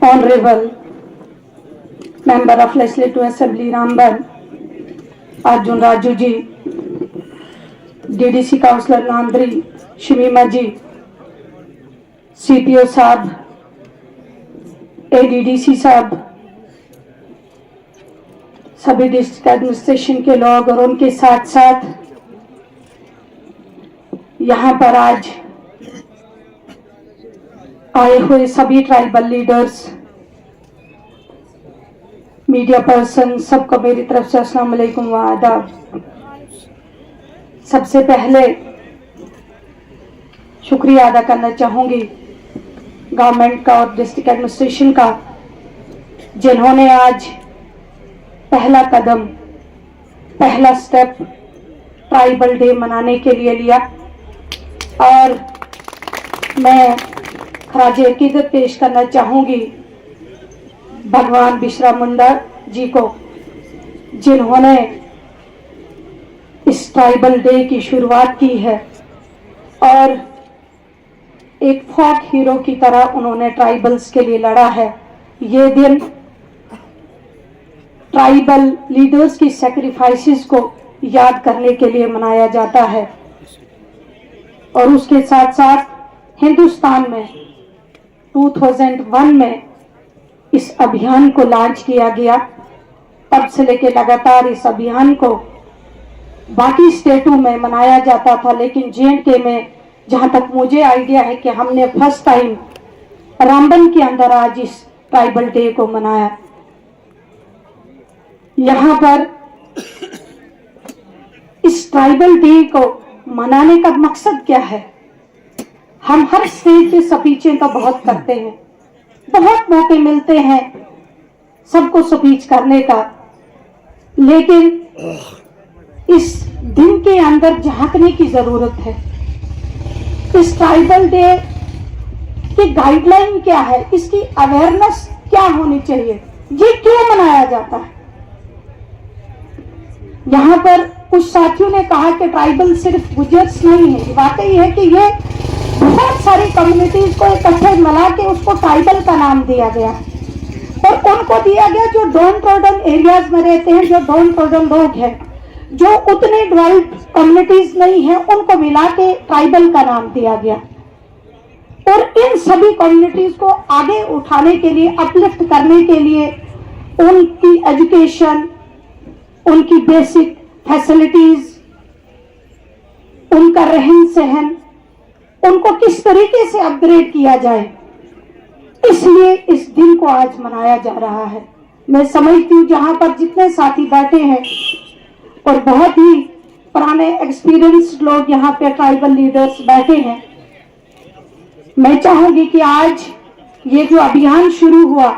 Honorable Member of Legislative Assembly Ramban, Arjun Raju ji, DDC Councillor Nandri, Shimima ji, CPO साहब, ADDC साहब, सभी district administration के लोग और उनके साथ साथ यहाँ पर आज आए हुए सभी ट्राइबल लीडर्स, मीडिया पर्सन, सबको मेरी तरफ से अस्सलाम वालेकुम व आदाब। सबसे पहले शुक्रिया अदा करना चाहूंगी गवर्नमेंट का और डिस्ट्रिक्ट एडमिनिस्ट्रेशन का, जिन्होंने आज पहला कदम, पहला स्टेप ट्राइबल डे मनाने के लिए लिया। और मैं खराज अकीदत पेश करना चाहूंगी भगवान बिरसा मुंडा जी को, जिन्होंने इस ट्राइबल डे की शुरुआत की है और एक फोक हीरो की तरह उन्होंने ट्राइबल्स के लिए लड़ा है। ये दिन ट्राइबल लीडर्स की सैक्रिफाइसेस को याद करने के लिए मनाया जाता है। और उसके साथ साथ हिंदुस्तान में 2001 में इस अभियान को लॉन्च किया गया। तब से लेकर लगातार इस अभियान को बाकी स्टेटों में मनाया जाता था, लेकिन J&K में जहां तक मुझे आइडिया है कि हमने फर्स्ट टाइम रामबन के अंदर आज इस ट्राइबल डे को मनाया। यहाँ पर इस ट्राइबल डे को मनाने का मकसद क्या है? हम हर स्टेज पे स्पीचें तो बहुत करते हैं, बहुत मौके मिलते हैं सबको स्पीच करने का, लेकिन इस दिन के अंदर झांकने की जरूरत है। इस ट्राइबल डे की गाइडलाइन क्या है, इसकी अवेयरनेस क्या होनी चाहिए, ये क्यों मनाया जाता है? यहाँ पर कुछ साथियों ने कहा कि ट्राइबल सिर्फ गुजर्स नहीं है। वाकई है कि ये बहुत सारी कम्युनिटीज को इकट्ठे मिला के उसको ट्राइबल का नाम दिया गया और उनको दिया गया जो डाउन ट्रोडन एरियाज में रहते हैं, जो डाउन ट्रोडन लोग हैं, जो उतने डेवलप्ड कम्युनिटीज नहीं है, उनको मिला के ट्राइबल का नाम दिया गया। और इन सभी कम्युनिटीज को आगे उठाने के लिए, अपलिफ्ट करने के लिए उनकी एजुकेशन, उनकी बेसिक फैसिलिटीज, उनका रहन सहन, उनको किस तरीके से अपग्रेड किया जाए, इसलिए इस दिन को आज मनाया जा रहा है। मैं समझती हूँ जहां पर जितने साथी बैठे हैं और बहुत ही पुराने एक्सपीरियंस्ड लोग यहाँ पे ट्राइबल लीडर्स बैठे हैं, मैं चाहूंगी कि आज ये जो अभियान शुरू हुआ,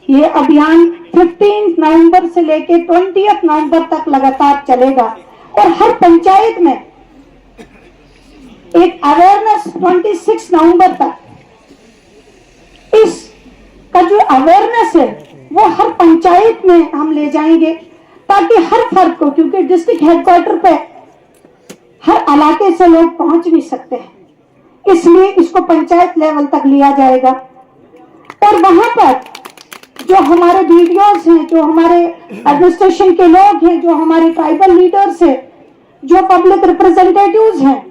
ये अभियान 15 नवंबर से लेकर 20 नवंबर तक लगातार चलेगा और हर पंचायत में एक अवेयरनेस 26 नवंबर तक, इसका जो अवेयरनेस है वो हर पंचायत में हम ले जाएंगे, ताकि हर फर्द को, क्योंकि डिस्ट्रिक्ट हेडक्वार्टर पे हर इलाके से लोग पहुंच नहीं सकते हैं, इसलिए इसको पंचायत लेवल तक लिया जाएगा। और वहां पर जो हमारे वीडियोस हैं, जो हमारे एडमिनिस्ट्रेशन के लोग हैं, जो हमारे ट्राइबल लीडर्स हैं, जो पब्लिक रिप्रेजेंटेटिव्स हैं,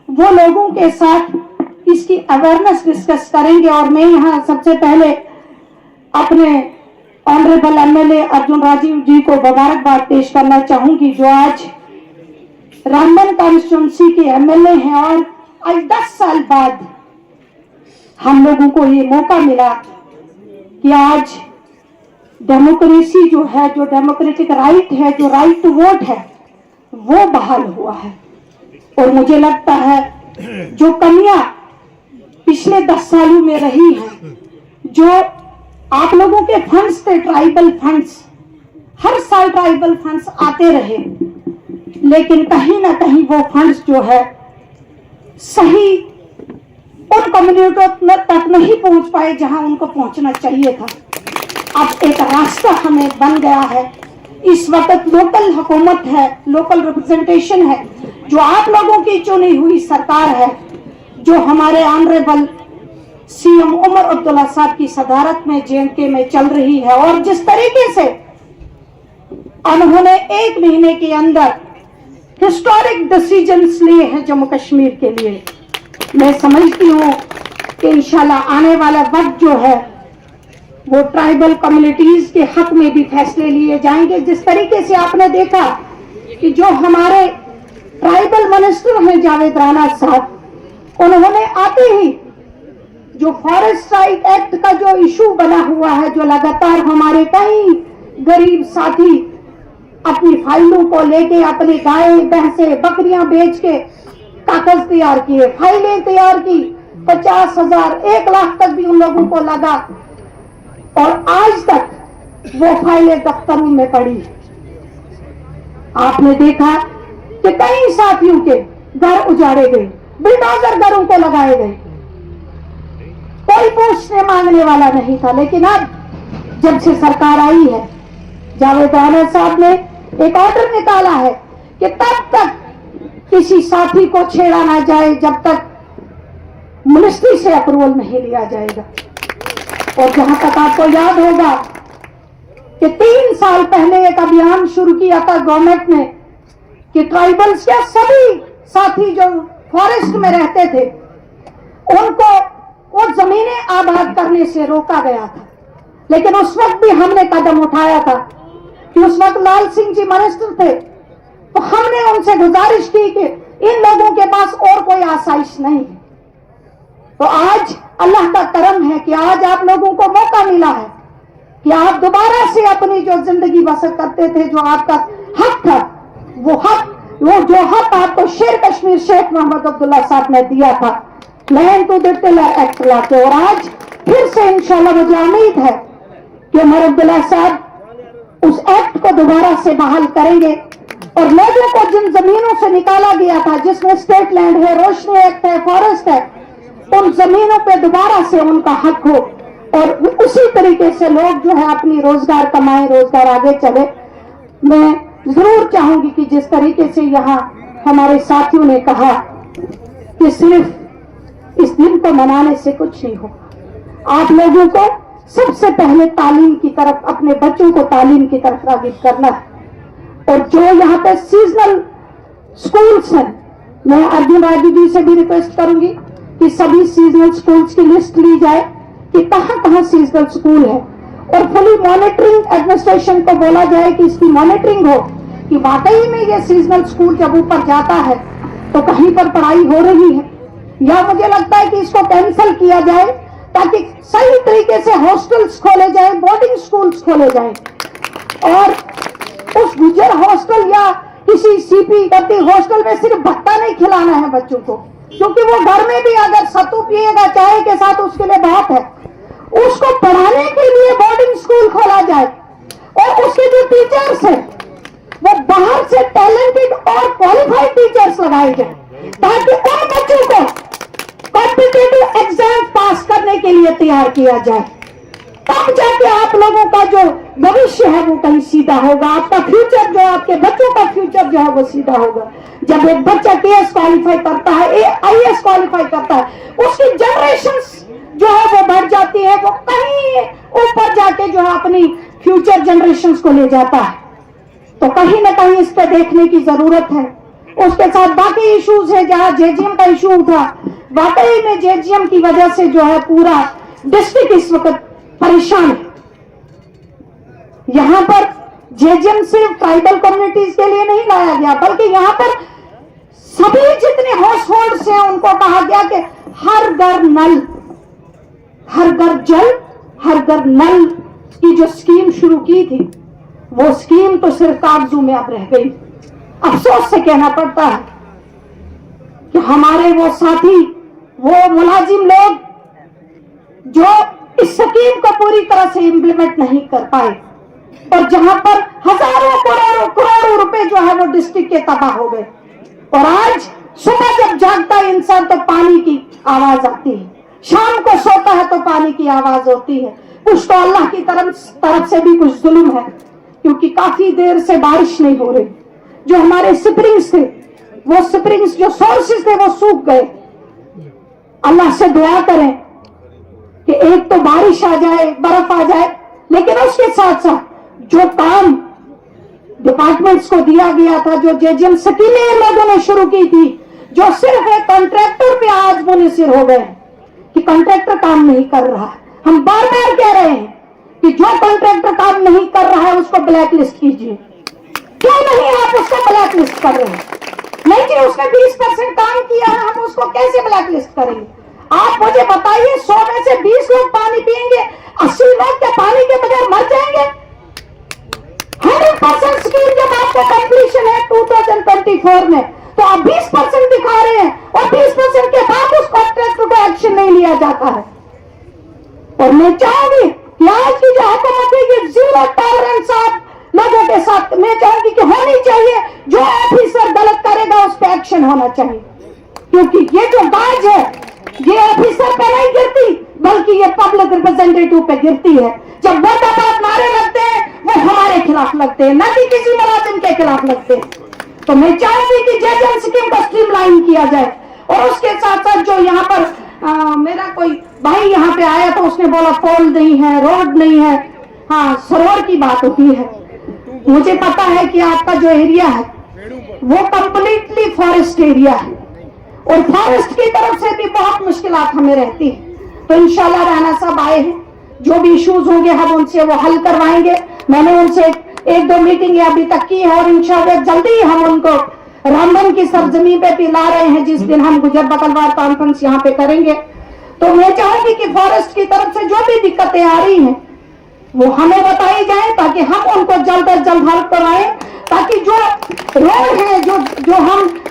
वो लोगों के साथ इसकी अवेयरनेस डिस्कस करेंगे। और मैं यहाँ सबसे पहले अपने ऑनरेबल MLA अर्जुन राजीव जी को मुबारकबाद पेश करना चाहूंगी, जो आज रामबन कॉन्स्टिट्यूंसी के MLA हैं और आज 10 साल बाद हम लोगों को ये मौका मिला कि आज डेमोक्रेसी जो है, जो डेमोक्रेटिक राइट है, जो राइट टू वोट है, वो बहाल हुआ है। और मुझे लगता है जो कमियां पिछले 10 सालों में रही हैं, जो आप लोगों के फंड्स थे, ट्राइबल फंड्स, हर साल ट्राइबल फंड्स आते रहे, लेकिन कहीं ना कहीं वो फंड्स जो है सही उन कम्युनिटियों तक नहीं पहुंच पाए जहां उनको पहुंचना चाहिए था। अब एक रास्ता हमें बन गया है। इस वक्त लोकल हुकूमत है, लोकल रिप्रेजेंटेशन है, जो आप लोगों की चुनी हुई सरकार है, जो हमारे ऑनरेबल सीएम उमर अब्दुल्ला साहब की सदारत में JNK में चल रही है, और जिस तरीके से उन्होंने 1 महीने के अंदर हिस्टोरिक डिसीजंस लिए हैं जम्मू कश्मीर के लिए, मैं समझती हूँ कि इंशाल्लाह आने वाला वक्त जो है वो ट्राइबल कम्युनिटीज के हक में भी फैसले लिए जाएंगे। जिस तरीके से आपने देखा कि जो हमारे ट्राइबल मिनिस्टर हैं जावेद राणा साहब, उन्होंने आते ही जो फॉरेस्ट राइट एक्ट का जो इशू बना हुआ है, जो लगातार हमारे कई गरीब साथी अपनी फाइलों को लेके अपनी गायें भैंसें बकरियां बेच के कागज तैयार किए, फाइलें तैयार की, 50,000 1 लाख तक भी उन लोगों को लगा, और आज तक वो फाइलें दफ्तरों में पड़ी। आपने देखा कि कई साथियों के घर उजाड़े गए, बुलडोजर घरों को लगाए गए, कोई पूछने मांगने वाला नहीं था। लेकिन अब जब से सरकार आई है, जावेद राणा साहब ने एक ऑर्डर निकाला है कि तब तक किसी साथी को छेड़ा ना जाए जब तक मिनिस्ट्री से अप्रूवल नहीं लिया जाएगा। और जहां तक आपको याद होगा कि 3 साल पहले एक अभियान शुरू किया था गवर्नमेंट ने कि ट्राइबल्स के सभी साथी जो फॉरेस्ट में रहते थे उनको वो जमीनें आबाद करने से रोका गया था। लेकिन उस वक्त भी हमने कदम उठाया था कि उस वक्त लाल सिंह जी मिनिस्टर थे, तो हमने उनसे गुजारिश की कि इन लोगों के पास और कोई आसाइश नहीं है। तो आज अल्लाह का करम है कि आज आप लोगों को मौका मिला है कि आप दोबारा से अपनी जो जिंदगी बसर करते थे, जो आपका हक था, वो जो हक आपको शेर कश्मीर शेख मोहम्मद अब्दुल्ला साहब ने दिया था, land to the tiller act लाके, और आज फिर से इंशाल्लाह मुझे उम्मीद है कि उमर अब्दुल्ला साहब उस एक्ट को दोबारा से बहाल करेंगे, और लोगों को जिन जमीनों से निकाला गया था, जिसमें स्टेट लैंड है, रोशनी एक्ट है, फॉरेस्ट है, उन जमीनों पे दोबारा से उनका हक हो, और उसी तरीके से लोग जो है अपनी रोजगार कमाएं, रोजगार आगे चले। मैं जरूर चाहूंगी कि जिस तरीके से यहाँ हमारे साथियों ने कहा कि सिर्फ इस दिन को मनाने से कुछ नहीं होगा, आप लोगों को सबसे पहले तालीम की तरफ, अपने बच्चों को तालीम की तरफ राग़िब करना है। और जो यहाँ पे सीजनल स्कूल्स हैं, मैं अर्जुन राजू जी से भी रिक्वेस्ट करूंगी कि सभी सीजनल स्कूल्स की लिस्ट ली जाए कि कहाँ कहाँ सीजनल स्कूल है, और फुली मॉनिटरिंग एडमिनिस्ट्रेशन को बोला जाए कि इसकी मॉनिटरिंग हो कि वाकई में ये सीजनल स्कूल जब ऊपर जाता है तो कहीं पर पढ़ाई हो रही है, या मुझे लगता है कि इसको कैंसिल किया जाए ताकि सही तरीके से हॉस्टल्स खोले जाए, बोर्डिंग स्कूल्स खोले जाए, और उस गुजर हॉस्टल या किसी सीपी करती हॉस्टल में सिर्फ भत्ता नहीं खिलाना है बच्चों को, क्योंकि वो घर में भी अगर सत्तू पिएगा चाय के साथ उसके लिए बात है, उसको पढ़ाने के लिए बोर्डिंग स्कूल खोला जाए, और उसके जो टीचर्स हैं वो बाहर से टैलेंटेड और क्वालिफाइड टीचर्स लगाए जाए, ताकि उन बच्चों को कॉम्पिटिटिव एग्जाम पास करने के लिए तैयार किया जाए। तब जाके आप लोगों का जो भविष्य है वो कहीं सीधा होगा, आपका फ्यूचर जो, आपके बच्चों का फ्यूचर जो है वो सीधा होगा। जब एक बच्चा TS क्वालिफाई करता है, IAS क्वालिफाई करता है, उसकी जनरेशंस जो है वो बढ़ जाती है, वो कहीं ऊपर जाके जो है अपनी फ्यूचर जनरेशंस को ले जाता है। तो कहीं ना कहीं इस पे देखने की जरूरत है। उसके साथ बाकी इश्यूज है, जहां JGM का इशू उठा, वाकई में JGM की वजह से जो है पूरा डिस्ट्रिक्ट इस वक्त परेशान है। यहाँ पर JGM सिर्फ ट्राइबल कम्युनिटीज के लिए नहीं लाया गया, बल्कि यहाँ पर सभी जितने हाउस होल्ड्स हैं उनको कहा गया कि हर घर नल, हर घर जल, हर घर नल की जो स्कीम शुरू की थी वो स्कीम तो सिर्फ कागजों में अब रह गई। अफसोस से कहना पड़ता है कि हमारे वो साथी, वो मुलाजिम लोग जो इस स्कीम को पूरी तरह से इम्प्लीमेंट नहीं कर पाए, और जहां पर हजारों करोड़ों रुपए जो है वो डिस्ट्रिक्ट के तबाह हो गए। और आज सुबह जब जागता है इंसान तो पानी की आवाज आती है, शाम को सोता है तो पानी की आवाज होती है। कुछ तो अल्लाह की तरफ से भी कुछ जुल्म है, क्योंकि काफी देर से बारिश नहीं हो रही। जो हमारे स्प्रिंग्स थे, वो स्प्रिंग्स जो सोर्सेस थे वो सूख गए। अल्लाह से दुआ करें کہ ایک تو بارش آ جائے, برف آ جائے, لیکن اس کے ساتھ ساتھ جو کام ڈپارٹمنٹس کو دیا گیا تھا, جو JJM سکیمیں ان لوگوں نے شروع کی تھی, جو صرف ایک کانٹریکٹر پہ آج منحصر ہو گئے کہ کانٹریکٹر کام نہیں کر رہا. ہم بار بار کہہ رہے ہیں کہ جو کانٹریکٹر کام نہیں کر رہا ہے اس کو بلیک لسٹ کیجیے. کیوں نہیں آپ اس کو بلیک لسٹ کر رہے ہیں؟ نہیں جی, اس نے 20% کام کیا ہے, ہم اس کو کیسے بلیک لسٹ کریں گے؟ آپ مجھے بتائیے, 100 میں سے 20 لوگ پانی پیئیں گے, 80 لوگ کیا پانی کے بغیر مر جائیں گے؟ 100% اسکیم جب آپ کو کمپلیشن ہے 2024 میں, تو آپ 20% دکھا رہے ہیں, اور 20% کے بعد اس کانٹریکٹر کو ایکشن نہیں لیا جاتا ہے. اور میں چاہوں گی کہ آج کی جو حکومت ہے یہ زیرو ٹالرنس آپ لوگوں کے ساتھ میں چاہوں گی کہ ہونی چاہیے. جو آفیسر غلط کرے گا اس پہ ایکشن ہونا چاہیے, کیونکہ یہ جو باج ہے یہ آفیسر پہ نہیں گرتی بلکہ یہ پبلک ریپرزینٹیٹیو پہ گرتی ہے. جب وہ بات نعرے لگتے ہیں وہ ہمارے خلاف لگتے ہیں, نہ کہ کسی ملازم کے خلاف لگتے ہیں. تو میں چاہوں گی کہ JJM اسکیم کو اسٹریم لائن کیا جائے. اور اس کے ساتھ ساتھ جو یہاں پر میرا کوئی بھائی یہاں پہ آیا تو اس نے بولا پول نہیں ہے, روڈ نہیں ہے. ہاں, سرور کی بات ہوتی ہے. مجھے پتا ہے کہ آپ کا جو ایریا ہے وہ کمپلیٹلی فارسٹ ایریا ہے, اور فارسٹ کی طرف سے بھی بہت مشکلات ہمیں رہتی ہیں. تو انشاءاللہ رانا صاحب آئے ہیں, جو بھی ایشوز ہوں گے ہم ان سے وہ حل کروائیں گے. میں نے ان سے 1-2 میٹنگ ابھی تک کی ہے, اور انشاءاللہ جلدی ہم ان کو رامبن کی سرزمین پہ بھی لا رہے ہیں, جس دن ہم گجر بکلوار کانفرنس یہاں پہ کریں گے. تو میں چاہوں گی کہ فارسٹ کی طرف سے جو بھی دقتیں آ رہی ہیں وہ ہمیں بتائی جائیں, تاکہ ہم ان کو جلد از جلد حل کروائیں. تاکہ جو روڈ ہے, جو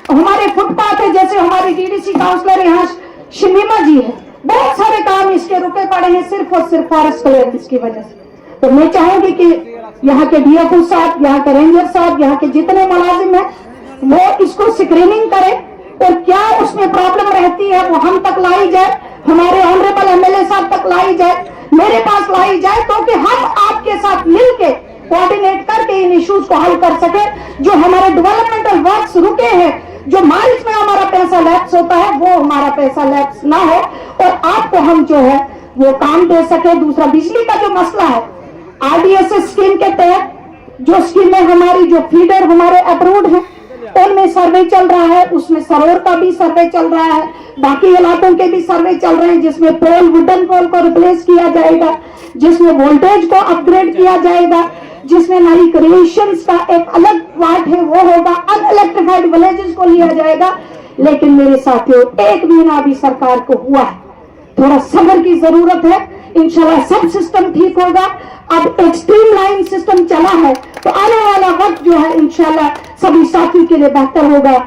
ہمارے فٹ پاتھ ہے, جیسے ہماری DDC کاؤنسلر یہاں شمیمہ جی ہے, بہت سارے کام اس کے رکے پڑے ہیں صرف اور صرف فارسٹ کلیئرنس کی وجہ سے. تو میں چاہوں گی کہ یہاں کے DFO صاحب, یہاں کے رینجر صاحب, یہاں کے جتنے ملازم ہیں وہ اس کو اسکریننگ کریں, اور کیا اس میں پرابلم رہتی ہے وہ ہم تک لائی جائے, ہمارے آنریبل MLA صاحب تک لائی جائے, میرے پاس لائی جائے, تو کہ ہم آپ کے ساتھ مل کے کوآرڈینیٹ کر کے ان ایشوز کو حل کر سکیں. جو ہمارے ڈیولپمنٹل ورکس رکے ہیں, جو مارچ میں ہمارا پیسہ لیپس ہوتا ہے, وہ ہمارا پیسہ لیپس نہ ہو, اور آپ کو ہم جو ہے وہ کام دے سکے. دوسرا, بجلی کا جو مسئلہ ہے, RDSS اسکیم کے تحت جو اسکیمیں ہماری جو فیڈر ہمارے اپروڈ ہیں ان میں سروے چل رہا ہے, اس میں سرور کا بھی سروے چل رہا ہے, باقی علاقوں کے بھی سروے چل رہے ہیں, جس میں پول, ووڈن پول کو ریپلیس کیا جائے گا, جس میں وولٹیج کو اپ گریڈ کیا جائے گا, جس میں نئی کریشنز کا ایک الگ پارٹ ہے وہ ہوگا, ان الیکٹریفائڈ ولیجز کو لیا جائے گا. لیکن میرے ساتھیوں, 1 مہینہ بھی سرکار کو ہوا ہے, تھوڑا صبر کی ضرورت ہے. انشاءاللہ سب سسٹم ٹھیک ہوگا. اب ایک اسٹریم لائن سسٹم چلا ہے, تو آنے والا وقت جو ہے انشاءاللہ سبھی ساتھی کے لیے بہتر ہوگا.